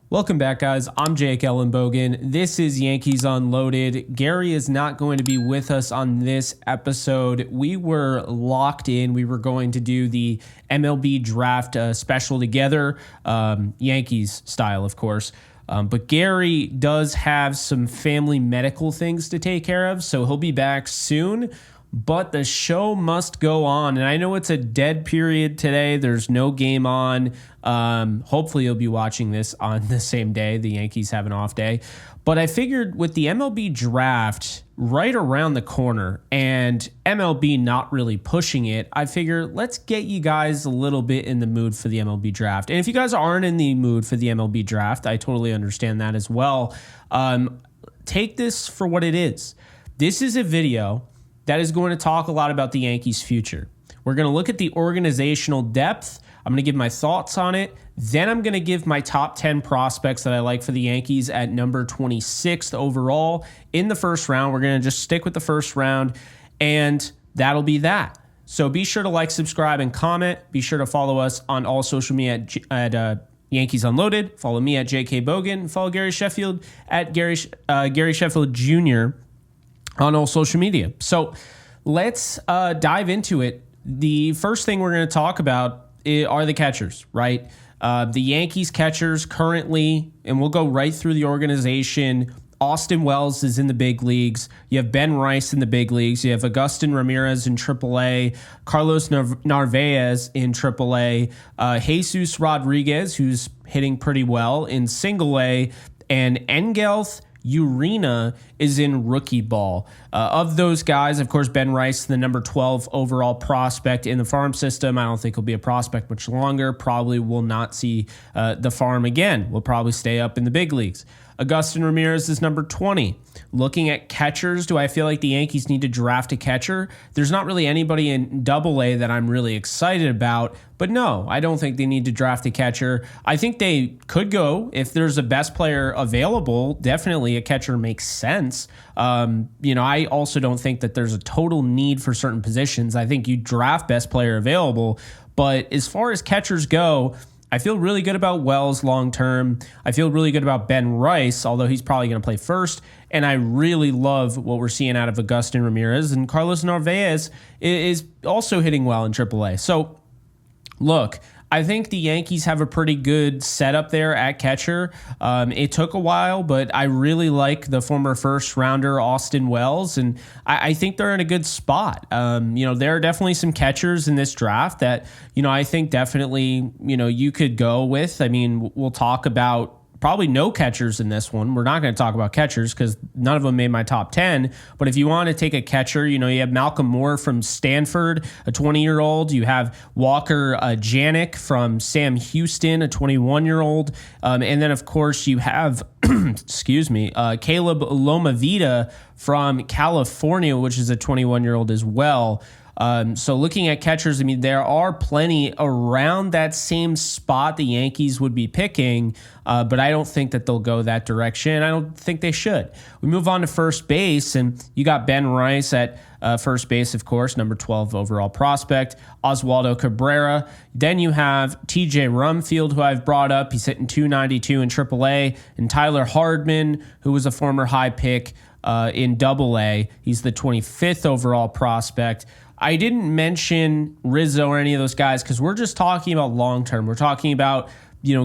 Welcome back, guys. I'm Jake Ellenbogen. This is Yankees Unloaded. Gary is not going to be with us on this episode. We were locked in. We were going to do the MLB Draft special together, Yankees style, of course. But Gary does have some family medical things to take care of, so he'll be back soon. But the show must go on, and I know it's a dead period today. There's no game on. Hopefully you'll be watching this on the same day. The Yankees have an off day. But I figured with the MLB Draft right around the corner and MLB not really pushing it, I figure let's get you guys a little bit in the mood for the MLB Draft. And if you guys aren't in the mood for the MLB Draft, I totally understand that as well. Take this for what it is. This is a video that is going to talk a lot about the Yankees' future. We're going to look at the organizational depth. I'm going to give my thoughts on it. Then I'm going to give my top 10 prospects that I like for the Yankees at number 26th overall in the first round. We're going to just stick with the first round, and that'll be that. So be sure to like, subscribe, and comment. Be sure to follow us on all social media at Yankees Unloaded. Follow me at JK Bogan. Follow Gary Sheffield at Gary Sheffield Jr. on all social media. So let's dive into it. The first thing we're going to talk about are the catchers, right? The Yankees catchers currently, and we'll go right through the organization. Austin Wells is in the big leagues. You have Ben Rice in the big leagues. You have Agustin Ramirez in AAA, Carlos Narvaez in AAA, Jesus Rodriguez, who's hitting pretty well in Single A, and Engelth Urena is in rookie ball. Of those guys, of course, Ben Rice, the number 12 overall prospect in the farm system. I don't think he'll be a prospect much longer. Probably will not see the farm again. Will probably stay up in the big leagues. Agustin Ramirez is number 20. Looking at catchers, do I feel like the Yankees need to draft a catcher? There's not really anybody in AA that I'm really excited about, but no, I don't think they need to draft a catcher. I think they could go if there's a best player available. Definitely a catcher makes sense. I also don't think that there's a total need for certain positions. I think you draft best player available, but as far as catchers go, I feel really good about Wells long-term. I feel really good about Ben Rice, although he's probably going to play first. And I really love what we're seeing out of Agustin Ramirez. And Carlos Narvaez is also hitting well in AAA. So, look, I think the Yankees have a pretty good setup there at catcher. It took a while, but I really like the former first-rounder Austin Wells, and I think they're in a good spot. There are definitely some catchers in this draft that, I think definitely, you could go with. I mean, we'll talk about probably no catchers in this one. We're not going to talk about catchers because none of them made my top 10. But if you want to take a catcher, you have Malcolm Moore from Stanford, a 20-year-old. You have Walker Janik from Sam Houston, a 21-year-old. And then, of course, you have, Caleb Lomavita from California, which is a 21-year-old as well. So looking at catchers, I mean, there are plenty around that same spot the Yankees would be picking, but I don't think that they'll go that direction. I don't think they should. We move on to first base, and you got Ben Rice at first base, of course, number 12 overall prospect, Oswaldo Cabrera. Then you have TJ Rumfield, who I've brought up. He's hitting .292 in AAA, and Tyler Hardman, who was a former high pick in AA. He's the 25th overall prospect. I didn't mention Rizzo or any of those guys because we're just talking about long-term. We're talking about,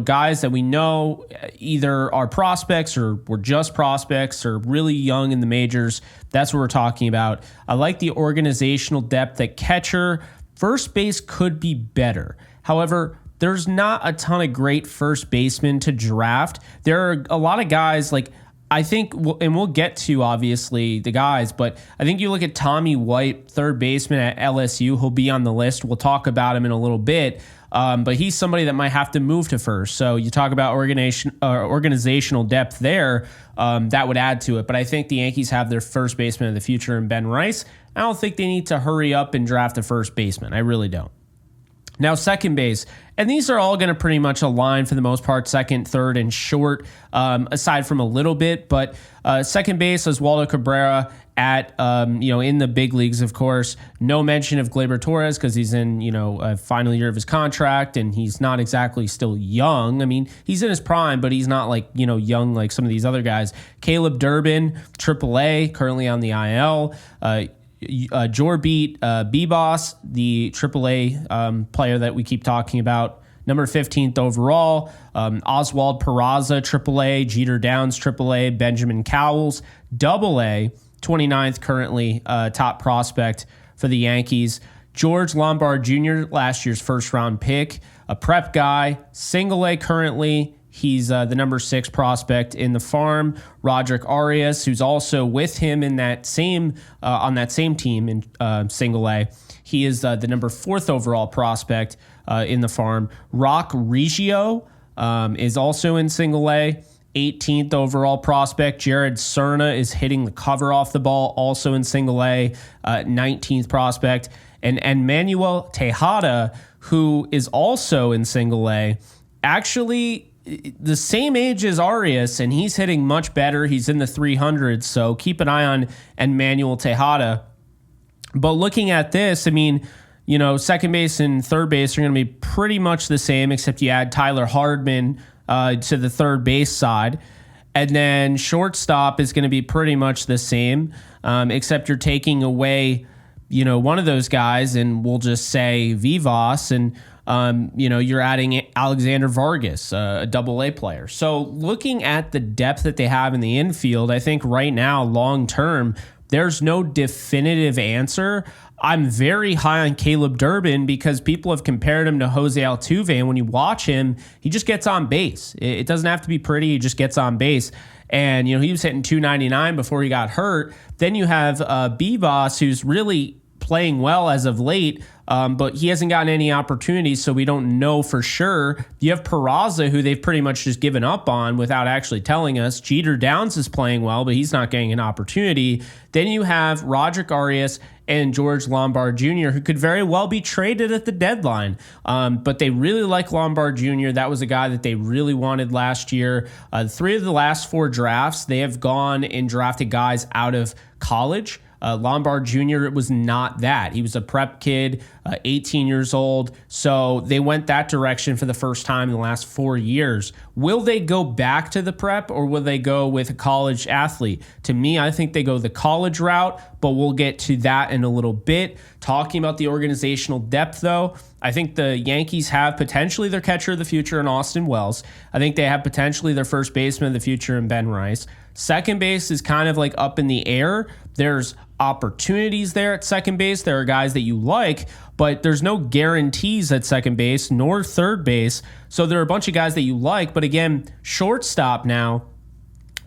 guys that we know either are prospects or were just prospects or really young in the majors. That's what we're talking about. I like the organizational depth at catcher. First base could be better. However, there's not a ton of great first basemen to draft. There are a lot of guys like, I think, and we'll get to, obviously, the guys, but I think you look at Tommy White, third baseman at LSU. He'll be on the list. We'll talk about him in a little bit, but he's somebody that might have to move to first. So you talk about organizational depth there, that would add to it. But I think the Yankees have their first baseman of the future in Ben Rice. I don't think they need to hurry up and draft a first baseman. I really don't. Now, second base, and these are all going to pretty much align for the most part, second, third, and short, aside from a little bit. But second base, Oswaldo Cabrera at, in the big leagues, of course. No mention of Gleyber Torres because he's in, a final year of his contract, and he's not exactly still young. I mean, he's in his prime, but he's not young like some of these other guys. Caleb Durbin, AAA, currently on the IL. Jorbit Bibas, the AAA player that we keep talking about, number 15th overall. Oswald Peraza, AAA. Jeter Downs, AAA. Benjamin Cowles, AA, 29th currently, top prospect for the Yankees. George Lombard Jr., last year's first-round pick, a prep guy, single A currently. He's the number 6 prospect in the farm. Roderick Arias, who's also with him in that same on that same team in single A. He is the number 4th overall prospect in the farm. Rock Reggio is also in single A, 18th overall prospect. Jared Cerna is hitting the cover off the ball, also in single A, 19th prospect. And Manuel Tejada, who is also in single A, actually the same age as Arias, and he's hitting much better. He's in the 300s, so keep an eye on Manuel Tejada. But looking at this, I mean, second base and third base are going to be pretty much the same, except you add Tyler Hardman to the third base side. And then shortstop is going to be pretty much the same, except you're taking away, one of those guys, and we'll just say Vivas, and you're adding Alexander Vargas, a AA player. So looking at the depth that they have in the infield, I think right now, long term, there's no definitive answer. I'm very high on Caleb Durbin because people have compared him to Jose Altuve, and when you watch him, he just gets on base. It doesn't have to be pretty, he just gets on base. And, he was hitting 299 before he got hurt. Then you have Bibas, who's really playing well as of late, but he hasn't gotten any opportunities, so we don't know for sure. You have Peraza, who they've pretty much just given up on without actually telling us. Jeter Downs is playing well, but he's not getting an opportunity. Then you have Roderick Arias and George Lombard Jr., who could very well be traded at the deadline. But they really like Lombard Jr. That was a guy that they really wanted last year. 3 of the last 4 drafts, they have gone and drafted guys out of college. Lombard Jr. was not that. He was a prep kid, 18 years old. So they went that direction for the first time in the last 4 years. Will they go back to the prep, or will they go with a college athlete? To me, I think they go the college route, but we'll get to that in a little bit. Talking about the organizational depth, though, I think the Yankees have potentially their catcher of the future in Austin Wells. I think they have potentially their first baseman of the future in Ben Rice. Second base is kind of like up in the air. There's opportunities there at second base. There are guys that you like, but there's no guarantees at second base nor third base. So there are a bunch of guys that you like. But again, shortstop now,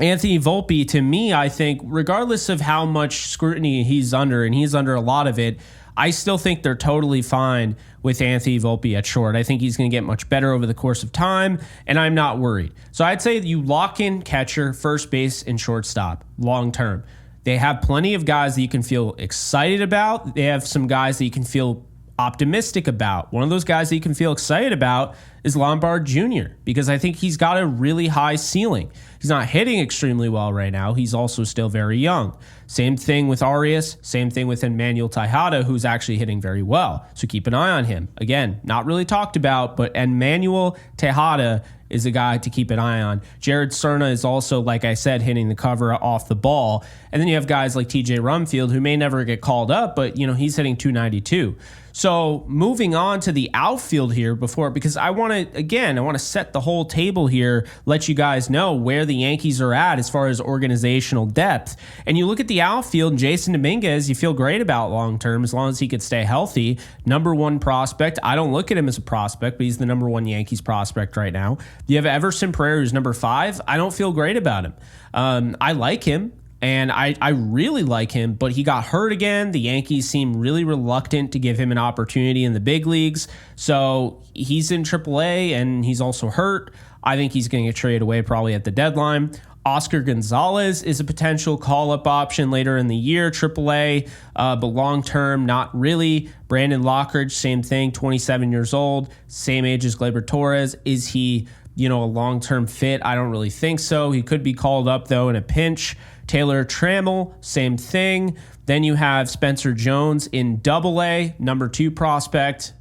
Anthony Volpe, to me, I think, regardless of how much scrutiny he's under, and he's under a lot of it, I still think they're totally fine with Anthony Volpe at short. I think he's going to get much better over the course of time, and I'm not worried. So I'd say you lock in catcher, first base, and shortstop long term. They have plenty of guys that you can feel excited about. They have some guys that you can feel optimistic about. One of those guys that you can feel excited about is Lombard Jr., because I think he's got a really high ceiling. He's not hitting extremely well right now. He's also still very young. Same thing with Arias. Same thing with Manuel Tejada, who's actually hitting very well. So keep an eye on him. Again, not really talked about, but Manuel Tejada is a guy to keep an eye on. Jared Cerna is also, like I said, hitting the cover off the ball. And then you have guys like TJ Rumfield, who may never get called up, but he's hitting 292. So moving on to the outfield here because I want to set the whole table here, let you guys know where the Yankees are at as far as organizational depth. And you look at the outfield, Jason Dominguez, you feel great about long-term as long as he could stay healthy. Number 1 prospect. I don't look at him as a prospect, but he's the number 1 Yankees prospect right now. You have Everson Pereira, who's number 5. I don't feel great about him. I like him. And I really like him, but he got hurt again. The Yankees seem really reluctant to give him an opportunity in the big leagues. So he's in AAA, and he's also hurt. I think he's going to get traded away probably at the deadline. Oscar Gonzalez is a potential call-up option later in the year, AAA, but long-term, not really. Brandon Lockridge, same thing, 27 years old, same age as Gleyber Torres. Is he, a long-term fit? I don't really think so. He could be called up, though, in a pinch. Taylor Trammell, same thing. Then you have Spencer Jones in AA, number 2 prospect.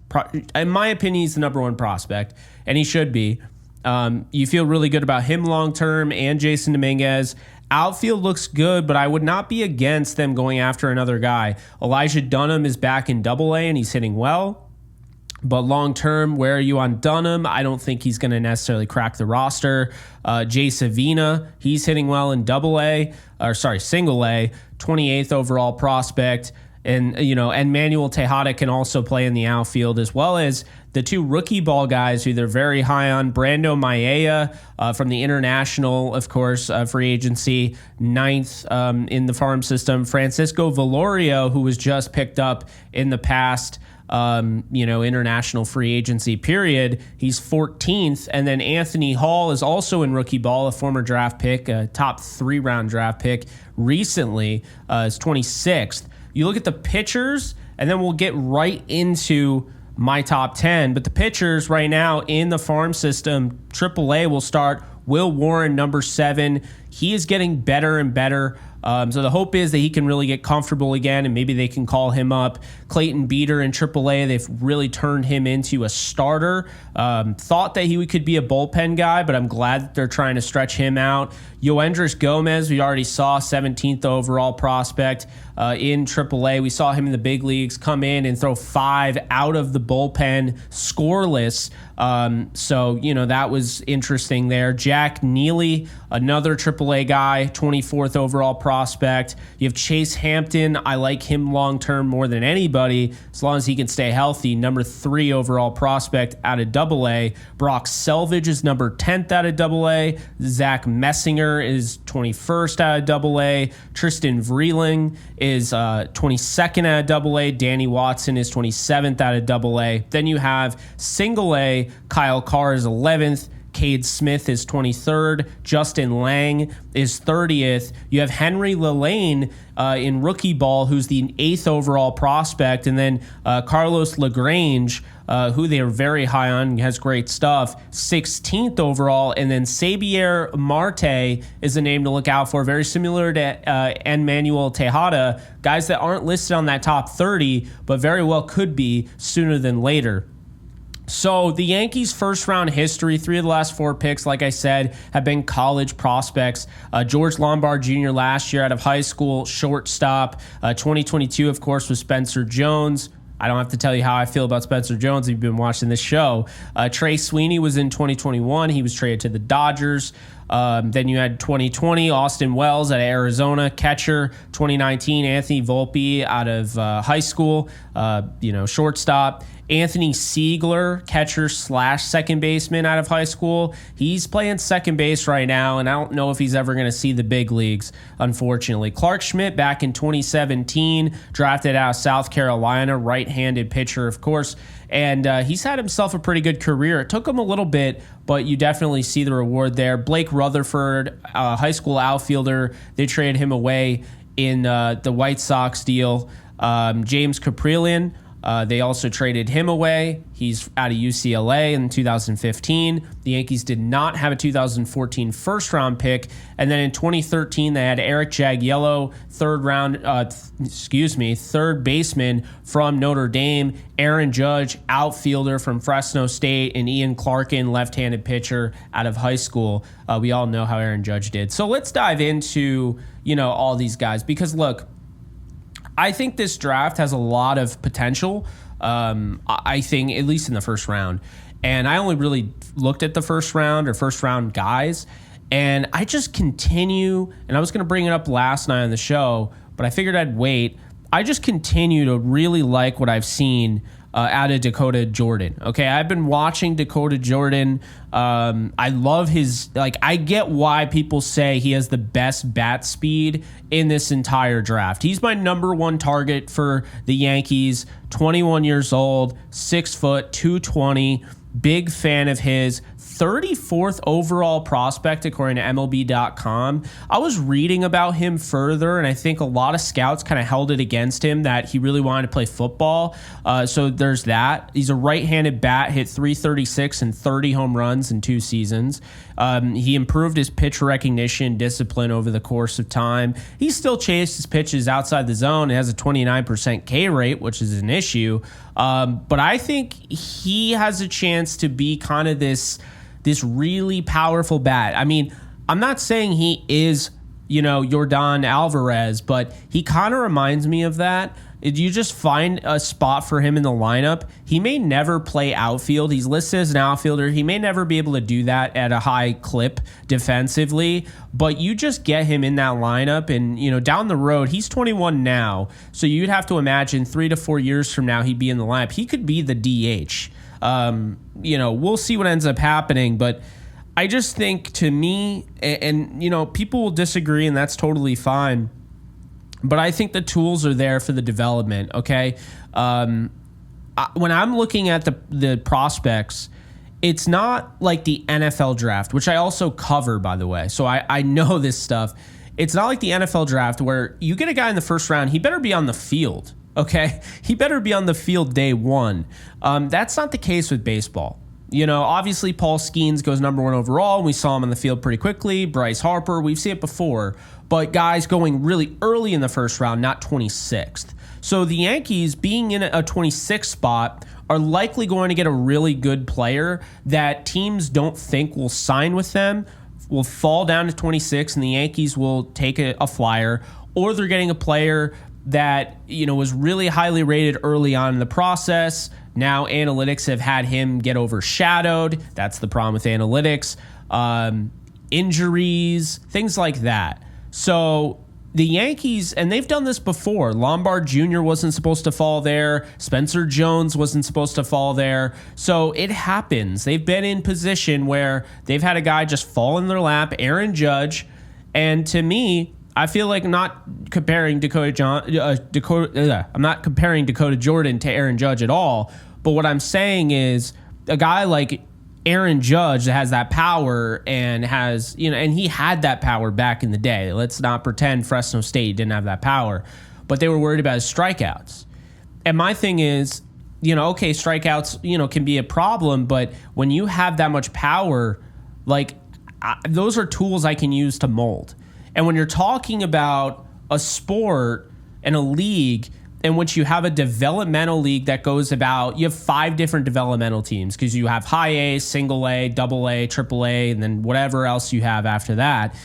In my opinion, he's the number 1 prospect, and he should be. You feel really good about him long-term, and Jason Dominguez. Outfield looks good, but I would not be against them going after another guy. Elijah Dunham is back in AA, and he's hitting well. But long-term, where are you on Dunham? I don't think he's going to necessarily crack the roster. Jay Savina, he's hitting well in single A, 28th overall prospect. And, and Manuel Tejada can also play in the outfield, as well as the 2 rookie ball guys who they're very high on. Brando Maella from the international, of course, free agency, 9th in the farm system. Francisco Velorio, who was just picked up in the past, international free agency period. He's 14th. And then Anthony Hall is also in rookie ball, a former draft pick, a top 3-round draft pick recently, is 26th. You look at the pitchers, and then we'll get right into my top 10. But the pitchers right now in the farm system, AAA will start Will Warren, number 7. He is getting better and better. So the hope is that he can really get comfortable again, and maybe they can call him up. Clayton Beeter in AAA, they've really turned him into a starter. Thought that he could be a bullpen guy, but I'm glad that they're trying to stretch him out. Yoendris Gomez, we already saw, 17th overall prospect in AAA. We saw him in the big leagues come in and throw 5 out of the bullpen scoreless. So, that was interesting there. Jack Neely, another AAA guy, 24th overall prospect. You have Chase Hampton. I like him long-term more than anybody, as long as he can stay healthy. Number 3 overall prospect out of AA. Brock Selvage is number 10th out of AA. Zach Messinger is 21st out of AA. Tristan Vreeling is 22nd out of AA. Danny Watson is 27th out of AA. Then you have single A. Kyle Carr is 11th. Cade Smith is 23rd. Justin Lang is 30th. You have Henry Lillane in rookie ball, who's the 8th overall prospect. And then Carlos LaGrange, who they are very high on, has great stuff, 16th overall. And then Xavier Marte is a name to look out for, very similar to Manuel Tejada, guys that aren't listed on that top 30, but very well could be sooner than later. So the Yankees' first-round history, 3 of the last 4 picks, like I said, have been college prospects. George Lombard Jr. last year out of high school, shortstop. 2022, of course, was Spencer Jones. I don't have to tell you how I feel about Spencer Jones if you've been watching this show. Trey Sweeney was in 2021. He was traded to the Dodgers. Then you had 2020, Austin Wells out of Arizona, catcher. 2019, Anthony Volpe out of high school, shortstop. Anthony Siegler, catcher / second baseman out of high school. He's playing second base right now, and I don't know if he's ever going to see the big leagues, unfortunately. Clark Schmidt back in 2017, drafted out of South Carolina, right-handed pitcher, of course. And he's had himself a pretty good career. It took him a little bit, but you definitely see the reward there. Blake Rutherford, high school outfielder, they traded him away in the White Sox deal. James Caprillion, they also traded him away. He's out of UCLA in 2015. The Yankees did not have a 2014 first-round pick. And then in 2013, they had Eric Jagiello, third baseman from Notre Dame. Aaron Judge, outfielder from Fresno State. And Ian Clarkin, left-handed pitcher out of high school. We all know how Aaron Judge did. So let's dive into, all these guys. Because, look, I think this draft has a lot of potential, I think, at least in the first round. And I only really looked at the first round guys. And I just continue, and I was going to bring it up last night on the show, but I figured I'd wait. I just continue to really like what I've seen out of Dakota Jordan. Okay, I've been watching Dakota Jordan. I love his, I get why people say he has the best bat speed in this entire draft. He's my number 1 target for the Yankees, 21 years old, 6 foot, 220, big fan of his, 34th overall prospect according to MLB.com. I was reading about him further, and I think a lot of scouts kind of held it against him that he really wanted to play football. So there's that. He's a right-handed bat, hit .336 and 30 home runs in 2 seasons. He improved his pitch recognition discipline over the course of time. He still chases pitches outside the zone. He has a 29% K rate, which is an issue. But I think he has a chance to be kind of this really powerful bat. I mean, I'm not saying he is, Yordan Alvarez, but he kind of reminds me of that. You just find a spot for him in the lineup. He may never play outfield. He's listed as an outfielder. He may never be able to do that at a high clip defensively, but you just get him in that lineup and, down the road, he's 21 now. So you'd have to imagine 3 to 4 years from now, he'd be in the lineup. He could be the DH. We'll see what ends up happening, but I just think to me, and people will disagree and that's totally fine, but I think the tools are there for the development. Okay. When I'm looking at the prospects, it's not like the NFL draft, which I also cover, by the way. So I know this stuff. It's not like the NFL draft where you get a guy in the first round, he better be on the field. Okay, he better be on the field day one. That's not the case with baseball. Obviously Paul Skeens goes number 1 overall. And we saw him on the field pretty quickly. Bryce Harper, we've seen it before. But guys going really early in the first round, not 26th. So the Yankees, being in a 26th spot, are likely going to get a really good player that teams don't think will sign with them, will fall down to 26, and the Yankees will take a flyer. Or they're getting a player that was really highly rated early on in the process. Now analytics have had him get overshadowed. That's the problem with analytics. Injuries, things like that. So the Yankees, and they've done this before. Lombard Jr. wasn't supposed to fall there. Spencer Jones wasn't supposed to fall there. So it happens. They've been in position where they've had a guy just fall in their lap, Aaron Judge. And to me, I feel like I'm not comparing Dakota Jordan to Aaron Judge at all. But what I'm saying is a guy like Aaron Judge that has that power and has, and he had that power back in the day. Let's not pretend Fresno State didn't have that power, but they were worried about his strikeouts. And my thing is, okay, strikeouts, can be a problem, but when you have that much power, those are tools I can use to mold. And when you're talking about a sport and a league in which you have a developmental league that goes about, you have 5 different developmental teams because you have high A, single A, double A, triple A, and then whatever else you have after that.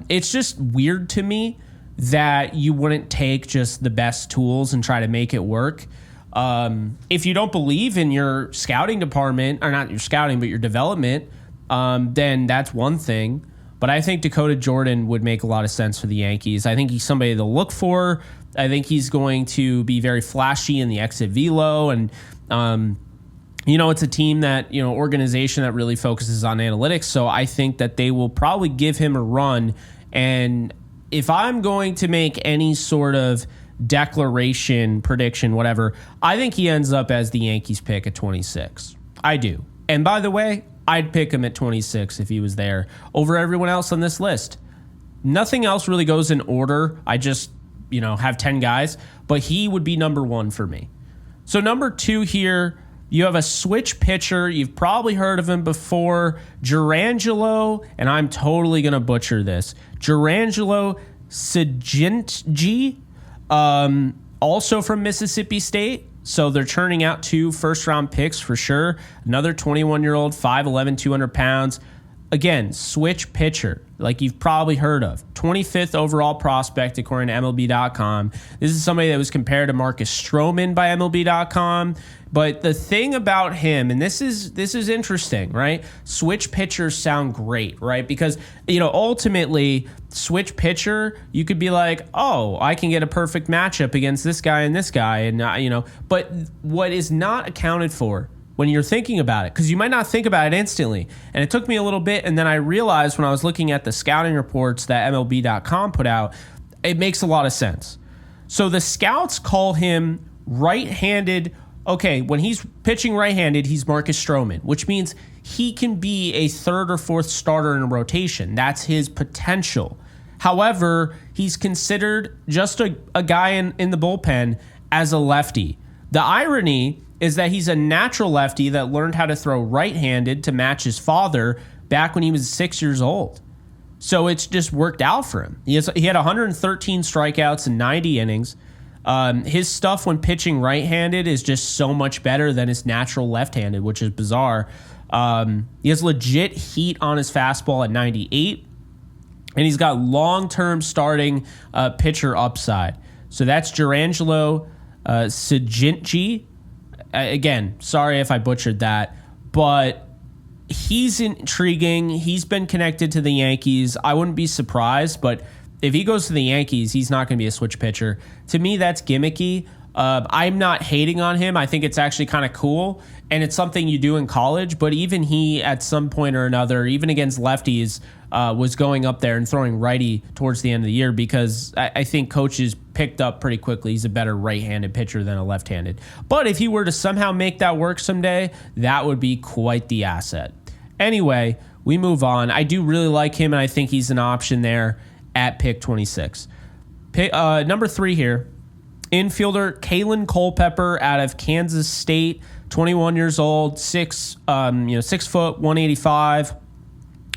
It's just weird to me that you wouldn't take just the best tools and try to make it work. If you don't believe in your scouting department, or not your scouting, but your development, then that's one thing. But I think Dakota Jordan would make a lot of sense for the Yankees. I think he's somebody to look for. I think he's going to be very flashy in the exit velo. And, it's a team that, organization that really focuses on analytics. So I think that they will probably give him a run. And if I'm going to make any sort of declaration, prediction, whatever, I think he ends up as the Yankees pick at 26. I do. And by the way, I'd pick him at 26 if he was there over everyone else on this list. Nothing else really goes in order. I just, have 10 guys, but he would be number 1 for me. So number 2 here, you have a switch pitcher. You've probably heard of him before, Jurrangelo, and I'm totally going to butcher this. Jurrangelo Sigintji, also from Mississippi State. So they're churning out 2 first-round picks for sure. Another 21-year-old, 5'11", 200 pounds. Again, switch pitcher, like you've probably heard of. 25th overall prospect, according to MLB.com. This is somebody that was compared to Marcus Stroman by MLB.com. But the thing about him, and this is interesting, right? Switch pitchers sound great, right? Because, ultimately, switch pitcher, you could be like, oh, I can get a perfect matchup against this guy and this guy. And, but what is not accounted for when you're thinking about it, because you might not think about it instantly. And it took me a little bit, and then I realized when I was looking at the scouting reports that MLB.com put out, it makes a lot of sense. So the scouts call him right-handed. Okay, when he's pitching right-handed, he's Marcus Stroman, which means he can be a third or fourth starter in a rotation. That's his potential. However, he's considered just a guy in the bullpen as a lefty. The irony is that he's a natural lefty that learned how to throw right-handed to match his father back when he was 6 years old. So it's just worked out for him. He had 113 strikeouts in 90 innings. His stuff when pitching right-handed is just so much better than his natural left-handed, which is bizarre. He has legit heat on his fastball at 98, and he's got long-term starting pitcher upside. So that's Jurangelo Sejintji. Again, sorry if I butchered that, but he's intriguing. He's been connected to the Yankees. I wouldn't be surprised, but if he goes to the Yankees, he's not going to be a switch pitcher. To me, that's gimmicky. I'm not hating on him. I think it's actually kind of cool, and it's something you do in college, but even he, at some point or another, even against lefties, was going up there and throwing righty towards the end of the year because I think coaches picked up pretty quickly he's a better right-handed pitcher than a left-handed. But if he were to somehow make that work someday, that would be quite the asset. Anyway, we move on. I do really like him, and I think he's an option there at pick 26. Number 3 here, infielder Kalen Culpepper out of Kansas State, 21 years old, 6 foot, 185.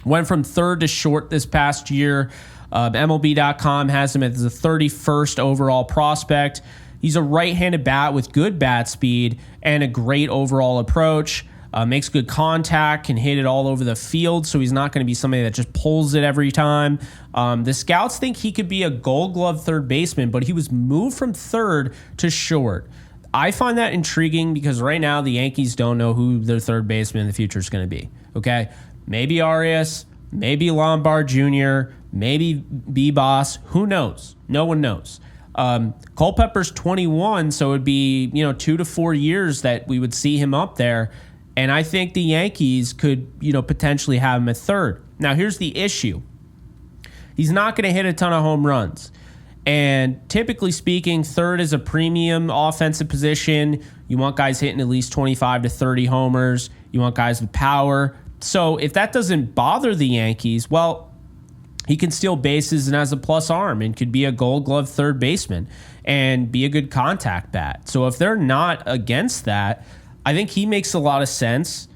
Went from third to short this past year. MLB.com has him as the 31st overall prospect. He's a right-handed bat with good bat speed and a great overall approach. Makes good contact, can hit it all over the field, so he's not going to be somebody that just pulls it every time. The scouts think he could be a Gold Glove third baseman, but he was moved from third to short. I find that intriguing because right now the Yankees don't know who their third baseman in the future is going to be. Okay, maybe Arias, maybe Lombard Jr., maybe B-Boss. Who knows? No one knows. Culpepper's 21, so it would be 2 to 4 years that we would see him up there. And I think the Yankees could, potentially have him at third. Now, here's the issue. He's not going to hit a ton of home runs. And typically speaking, third is a premium offensive position. You want guys hitting at least 25 to 30 homers. You want guys with power. So if that doesn't bother the Yankees, well, he can steal bases and has a plus arm and could be a Gold Glove third baseman and be a good contact bat. So if they're not against that, I think he makes a lot of sense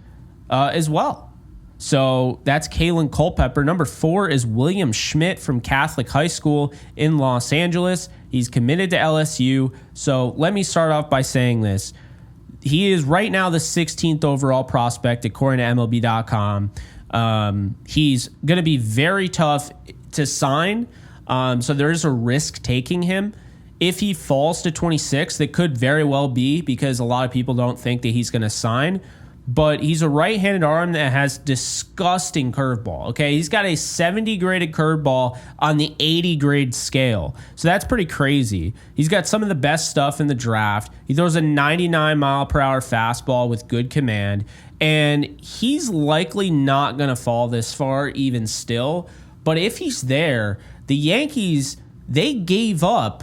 as well. So that's Kalen Culpepper. Number 4 is William Schmidt from Catholic High School in Los Angeles. He's committed to LSU. So let me start off by saying this. He is right now the 16th overall prospect according to MLB.com. He's going to be very tough to sign. So there is a risk taking him. If he falls to 26, that could very well be because a lot of people don't think that he's going to sign. But he's a right-handed arm that has disgusting curveball. Okay, he's got a 70 graded curveball on the 80 grade scale. So that's pretty crazy. He's got some of the best stuff in the draft. He throws a 99 mile per hour fastball with good command. And he's likely not going to fall this far even still. But if he's there, the Yankees, they gave up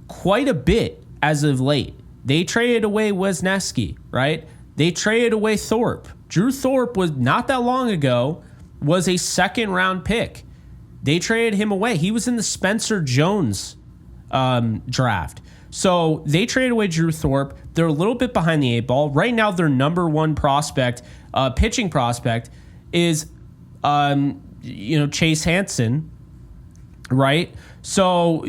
quite a bit as of late. They traded away Wisniewski, right? They traded away Thorpe. Drew Thorpe was not that long ago, was a second round pick. They traded him away. He was in the Spencer Jones draft. So they traded away Drew Thorpe. They're a little bit behind the 8 ball. Right now, their number 1 prospect, pitching prospect, is Chase Hansen, right? So,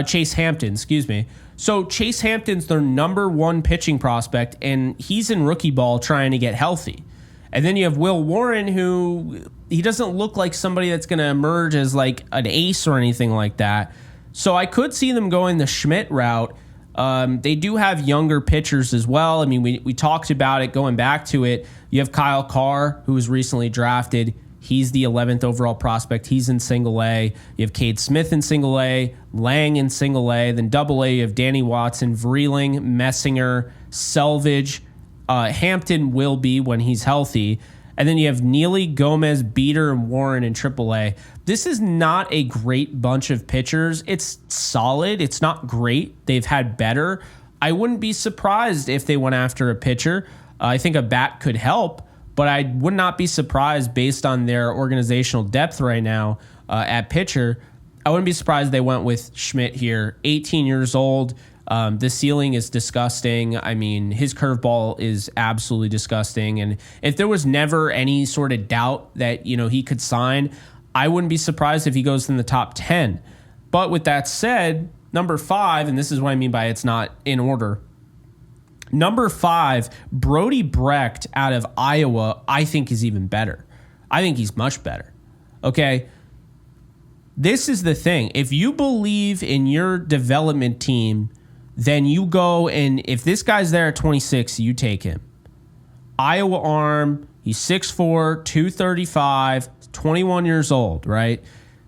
Chase Hampton, excuse me. So Chase Hampton's their number 1 pitching prospect, and he's in rookie ball trying to get healthy. And then you have Will Warren, who he doesn't look like somebody that's going to emerge as like an ace or anything like that. So I could see them going the Schmidt route. They do have younger pitchers as well. I mean, we talked about it going back to it. You have Kyle Carr, who was recently drafted. He's the 11th overall prospect. He's in single A. You have Cade Smith in single A, Lang in single A. Then double A, you have Danny Watson, Vreeling, Messinger, Selvage. Hampton will be when he's healthy. And then you have Neely, Gomez, Beater, and Warren in triple A. This is not a great bunch of pitchers. It's solid. It's not great. They've had better. I wouldn't be surprised if they went after a pitcher. I think a bat could help. but I would not be surprised based on their organizational depth right now at pitcher. I wouldn't be surprised they went with Schmidt here, 18 years old. The ceiling is disgusting. I mean, his curveball is absolutely disgusting. And if there was never any sort of doubt that, he could sign, I wouldn't be surprised if he goes in the top 10. But with that said, number 5, and this is what I mean by it's not in order. Number 5, Brody Brecht out of Iowa, I think is even better. I think he's much better. Okay. This is the thing. If you believe in your development team, then you go and if this guy's there at 26, you take him. Iowa arm, he's 6'4", 235, 21 years old, right?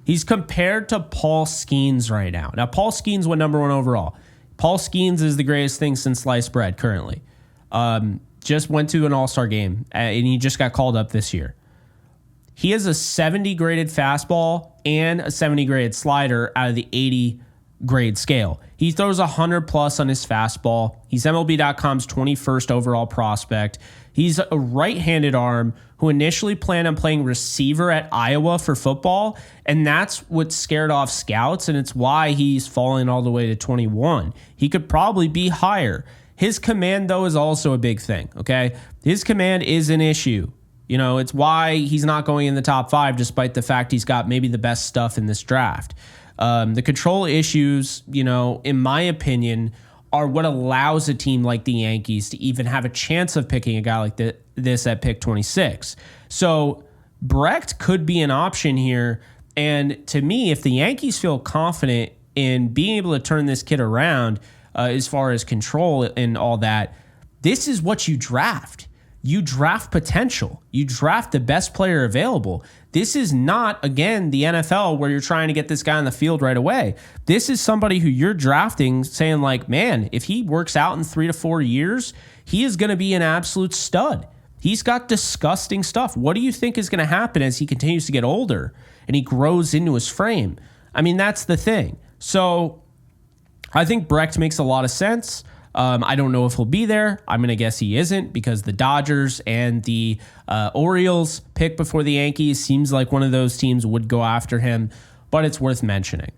He's compared to Paul Skeens right now. Now, Paul Skeens went number 1 overall. Paul Skeens is the greatest thing since sliced bread currently. Just went to an all-star game, and he just got called up this year. He has a 70 graded fastball and a 70 graded slider out of the 80 grade scale. He throws 100 plus on his fastball. He's MLB.com's 21st overall prospect. He's a right-handed arm who initially planned on playing receiver at Iowa for football, and that's what scared off scouts, and it's why he's falling all the way to 21. He could probably be higher. His command, though, is also a big thing, okay? His command is an issue. It's why he's not going in the top 5, despite the fact he's got maybe the best stuff in this draft. The control issues, in my opinion, are what allows a team like the Yankees to even have a chance of picking a guy like this at pick 26. So Brecht could be an option here. And to me, if the Yankees feel confident in being able to turn this kid around as far as control and all that, this is what you draft. You draft potential. You draft the best player available. This is not, again, the NFL where you're trying to get this guy on the field right away. This is somebody who you're drafting saying like, man, if he works out in 3 to 4 years, he is going to be an absolute stud. He's got disgusting stuff. What do you think is going to happen as he continues to get older and he grows into his frame? I mean, that's the thing. So I think Brecht makes a lot of sense. I don't know if he'll be there. I'm going to guess he isn't because the Dodgers and the Orioles pick before the Yankees. Seems like one of those teams would go after him, but it's worth mentioning.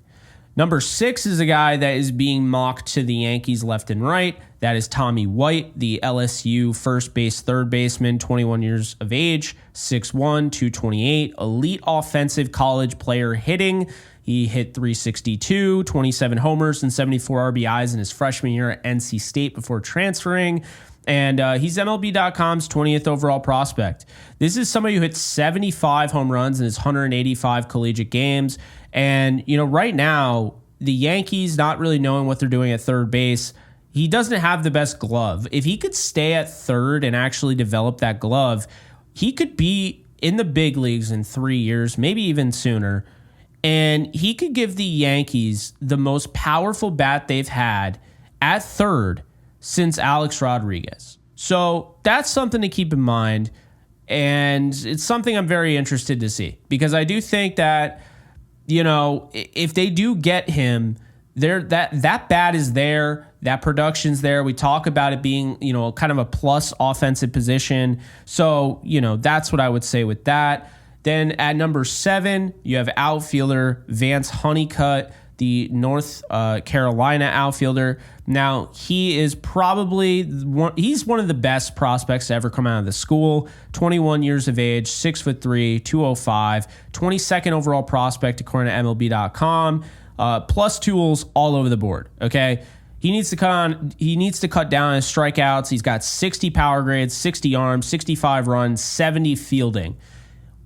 Number 6 is a guy that is being mocked to the Yankees left and right. That is Tommy White, the LSU first base, third baseman, 21 years of age, 6'1", 228, elite offensive college player hitting. He hit 362, 27 homers, and 74 RBIs in his freshman year at NC State before transferring. And he's MLB.com's 20th overall prospect. This is somebody who hit 75 home runs in his 185 collegiate games. And, right now, the Yankees not really knowing what they're doing at third base, he doesn't have the best glove. If he could stay at third and actually develop that glove, he could be in the big leagues in 3 years, maybe even sooner. And he could give the Yankees the most powerful bat they've had at third since Alex Rodriguez. So that's something to keep in mind. And it's something I'm very interested to see because I do think that, if they do get him, that bat is there, that production's there. We talk about it being, kind of a plus offensive position. So, that's what I would say with that. Then at number 7, you have outfielder Vance Honeycutt, the North Carolina outfielder. Now, he is probably he's one of the best prospects to ever come out of the school. 21 years of age, 6'3", 205, 22nd overall prospect according to MLB.com. Plus tools all over the board. Okay. He needs to cut down his strikeouts. He's got 60 power grades, 60 arms, 65 runs, 70 fielding.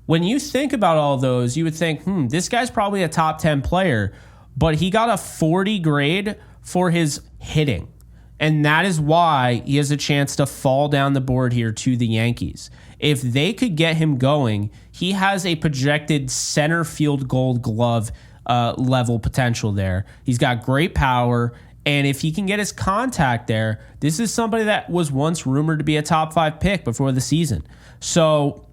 When you think about all those, you would think, this guy's probably a top 10 player, but he got a 40 grade for his hitting. And that is why he has a chance to fall down the board here to the Yankees. If they could get him going, he has a projected center field gold glove level potential there. He's got great power. And if he can get his contact there, this is somebody that was once rumored to be a top 5 pick before the season. So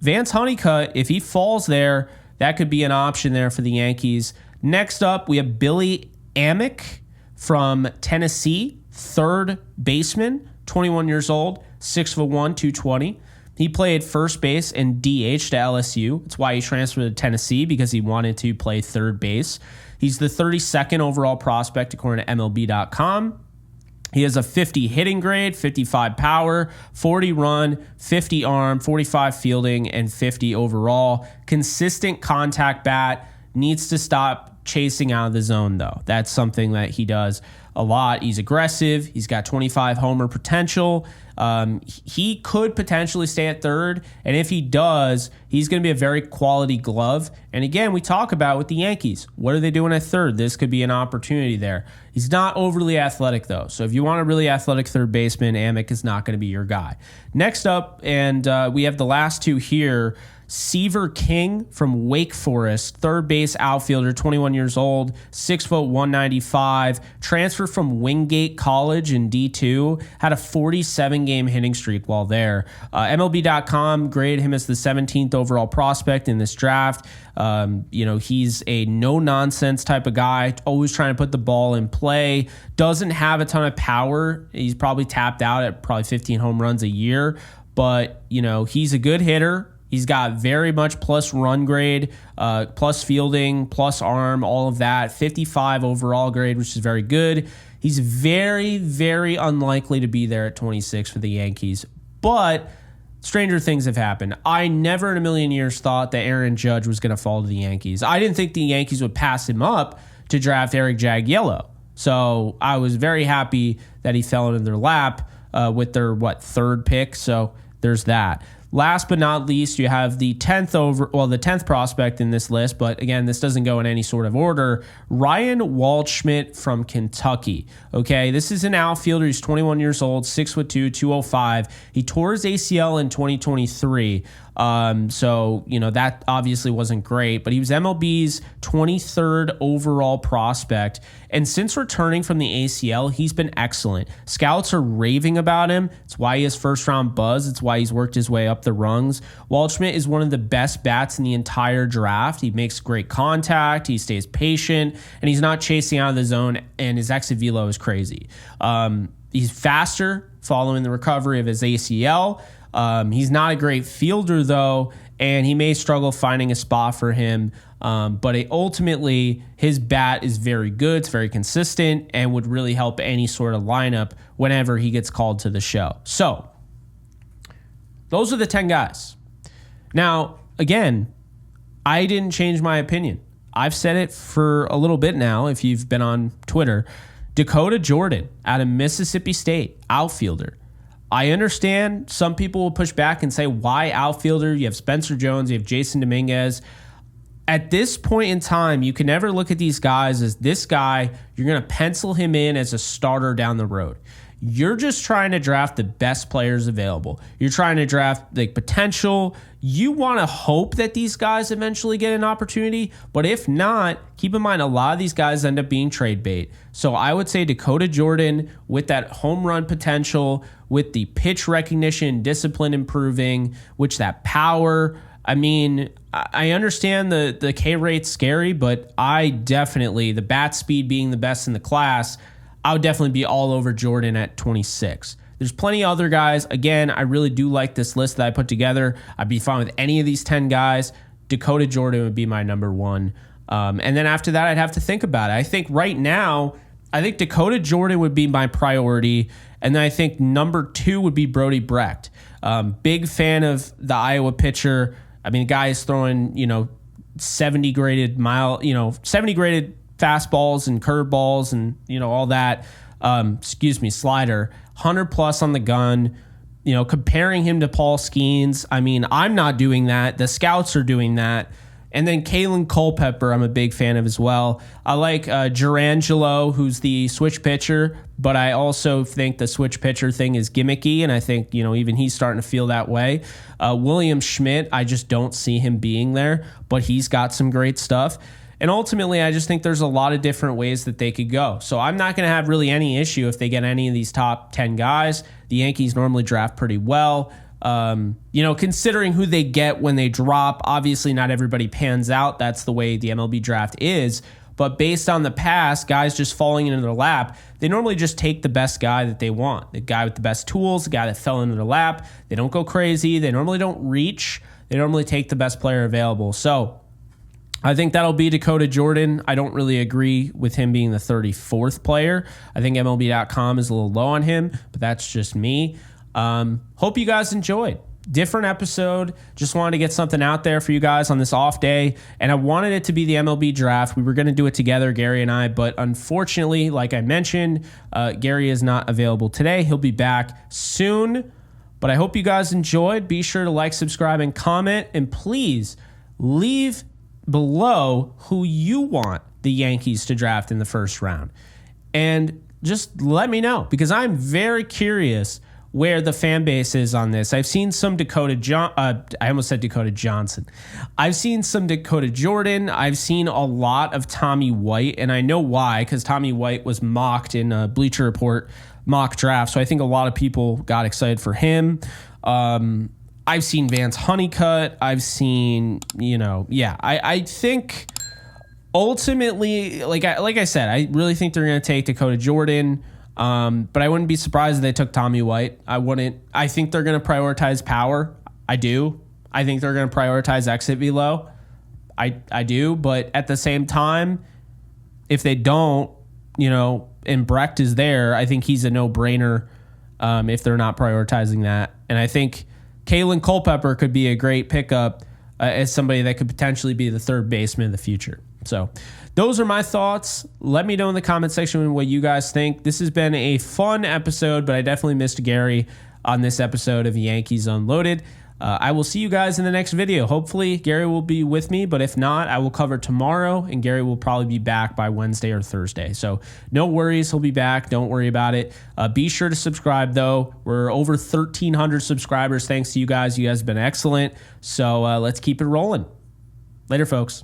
Vance Honeycutt, if he falls there, that could be an option there for the Yankees. Next up, we have Billy Amick from Tennessee, third baseman, 21 years old, 6'1", 220. He played first base and DH to LSU. It's why he transferred to Tennessee, because he wanted to play third base. He's the 32nd overall prospect according to MLB.com. He has a 50 hitting grade, 55 power, 40 run, 50 arm, 45 fielding, and 50 overall. Consistent contact bat. Needs to stop chasing out of the zone, though. That's something that he does a lot. He's aggressive. He's got 25 homer potential. He could potentially stay at third, and if he does, he's going to be a very quality glove. And again, we talk about with the Yankees, what are they doing at third? This could be an opportunity there. He's not overly athletic, though, so if you want a really athletic third baseman, Amick is not going to be your guy. Next up, and we have the last two here, Seaver King from Wake Forest, third base outfielder, 21 years old, 6 foot 195, transferred from Wingate College in D2, had a 47-game hitting streak while there. MLB.com graded him as the 17th overall prospect in this draft. He's a no-nonsense type of guy, always trying to put the ball in play, doesn't have a ton of power. He's probably tapped out at probably 15 home runs a year, but, he's a good hitter. He's got very much plus run grade, plus fielding, plus arm, all of that. 55 overall grade, which is very good. He's very, very unlikely to be there at 26 for the Yankees. But stranger things have happened. I never in a million years thought that Aaron Judge was going to fall to the Yankees. I didn't think the Yankees would pass him up to draft Eric Jagiello. So I was very happy that he fell into their lap with their, third pick. So there's that. Last but not least, you have the 10th prospect in this list, but again, this doesn't go in any sort of order. Ryan Waldschmidt from Kentucky. Okay, this is an outfielder. He's 21 years old, 6'2", 205. He tore his ACL in 2023. That obviously wasn't great, but he was MLB's 23rd overall prospect. And since returning from the ACL, he's been excellent. Scouts are raving about him. It's why he has first round buzz. It's why he's worked his way up the rungs. Waldschmidt is one of the best bats in the entire draft. He makes great contact. He stays patient, and he's not chasing out of the zone, and his exit velo is crazy. He's faster following the recovery of his ACL. He's not a great fielder, though, and he may struggle finding a spot for him. But ultimately, his bat is very good. It's very consistent and would really help any sort of lineup whenever he gets called to the show. So those are the 10 guys. Now, again, I didn't change my opinion. I've said it for a little bit now, if you've been on Twitter. Dakota Jordan out of Mississippi State, outfielder. I understand some people will push back and say, why outfielder? You have Spencer Jones, you have Jason Dominguez. At this point in time, you can never look at these guys as this guy, you're going to pencil him in as a starter down the road. You're just trying to draft the best players available. You're trying to draft the potential. You want to hope that these guys eventually get an opportunity, but if not, keep in mind a lot of these guys end up being trade bait. So I would say Dakota Jordan with that home run potential, with the pitch recognition, discipline improving, which that power. I mean, I understand the K rate's scary, but I definitely, the bat speed being the best in the class, I would definitely be all over Jordan at 26. There's plenty of other guys. Again, I really do like this list that I put together. I'd be fine with any of these 10 guys. Dakota Jordan would be my number one. And then after that, I'd have to think about it. I think right now, Dakota Jordan would be my priority. And then I think number 2 would be Brody Brecht. Big fan of the Iowa pitcher. I mean, the guy is throwing, 70 graded fastballs and curveballs and, all that. Slider. 100 plus on the gun. Comparing him to Paul Skeens. I mean, I'm not doing that. The scouts are doing that. And then Kalen Culpepper, I'm a big fan of as well. I like Gerangelo, who's the switch pitcher, but I also think the switch pitcher thing is gimmicky, and I think, even he's starting to feel that way. William Schmidt, I just don't see him being there, but he's got some great stuff. And ultimately, I just think there's a lot of different ways that they could go. So I'm not going to have really any issue if they get any of these top 10 guys. The Yankees normally draft pretty well. Considering who they get when they drop, obviously not everybody pans out. That's the way the MLB draft is. But based on the past, guys just falling into their lap, they normally just take the best guy that they want, the guy with the best tools, the guy that fell into their lap. They don't go crazy. They normally don't reach. They normally take the best player available. So I think that'll be Dakota Jordan. I don't really agree with him being the 34th player. I think MLB.com is a little low on him, but that's just me. Hope you guys enjoyed. Different episode. Just wanted to get something out there for you guys on this off day. And I wanted it to be the MLB draft. We were going to do it together, Gary and I. But unfortunately, like I mentioned, Gary is not available today. He'll be back soon. But I hope you guys enjoyed. Be sure to like, subscribe, and comment. And please leave below who you want the Yankees to draft in the first round. And just let me know, because I'm very curious where the fan base is on this. I've seen some I almost said Dakota Johnson. I've seen some Dakota Jordan. I've seen a lot of Tommy White, and I know why, because Tommy White was mocked in a Bleacher Report mock draft, so I think a lot of people got excited for him. I've seen Vance Honeycutt. I've seen, I think ultimately, like I said, I really think they're going to take Dakota Jordan. But I wouldn't be surprised if they took Tommy White. I think they're going to prioritize power. I do. I think they're going to prioritize exit velo. I do. But at the same time, if they don't, and Brecht is there, I think he's a no-brainer if they're not prioritizing that. And I think Kalen Culpepper could be a great pickup as somebody that could potentially be the third baseman in the future. So those are my thoughts. Let me know in the comment section what you guys think. This has been a fun episode, but I definitely missed Gary on this episode of Yankees Unloaded. I will see you guys in the next video. Hopefully Gary will be with me, but if not, I will cover tomorrow, and Gary will probably be back by Wednesday or Thursday. So no worries, he'll be back. Don't worry about it. Be sure to subscribe, though. We're over 1,300 subscribers. Thanks to you guys. You guys have been excellent. So let's keep it rolling. Later, folks.